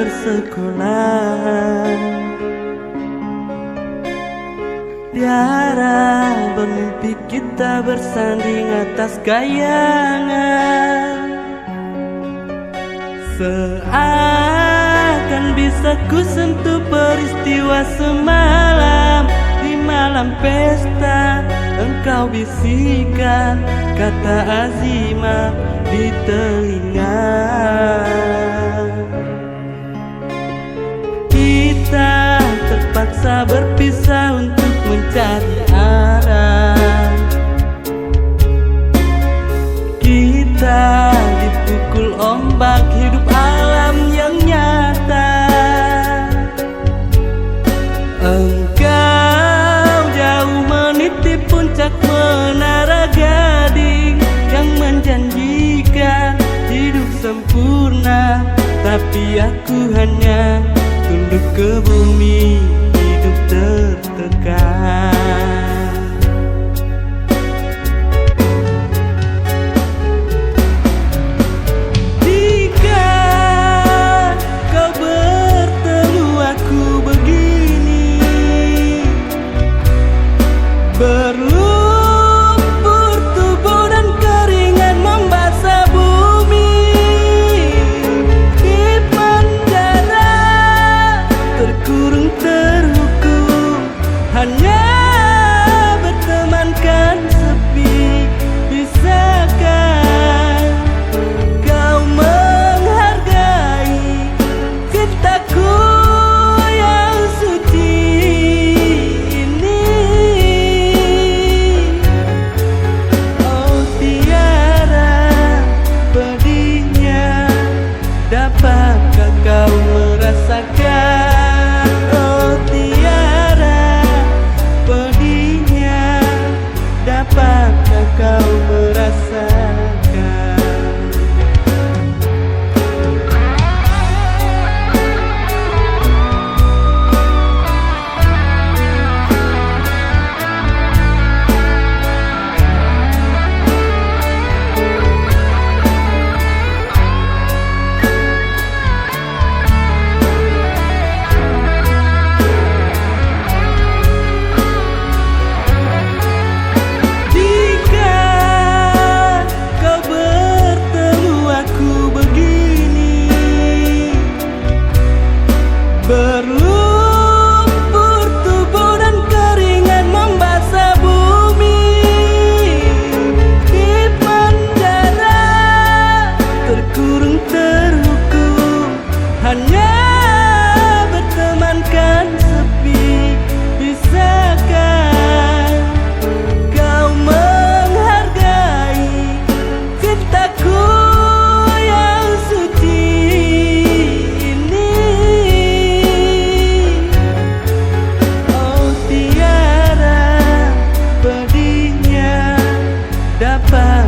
persekolahan. Tiara bermimpi kita bersanding atas kayangan. Seakan bisa ku sentuh peristiwa semalam. Di malam pesta engkau bisikan kata azimah di telinga. Kita terpaksa berpisah untuk mencari arah. Kita dipukul ombak hidup alam yang nyata. Engkau jauh meniti puncak menara gading yang menjanjikan hidup sempurna, tapi aku hanya tunduk ke bumi, hidup tertekan. Jika kau bertemu aku begini, berlumpur tubuh dan keringat membasah bumi, di penjara terkurung terhukum, hanya bertemankan sepi. Bisakah kau menghargai cintaku yang suci ini? Oh Tiara, pedihnya dapatkah kau merasakan? Oh Tiara, pedihnya dapatkah kau merasakan? Berlumpur tubuh dan keringat membasah bumi, di penjara terkurung terhukum, hanya bertemankan sepi. Bisakah kau menghargai cintaku yang suci ini? Pedihnya dapat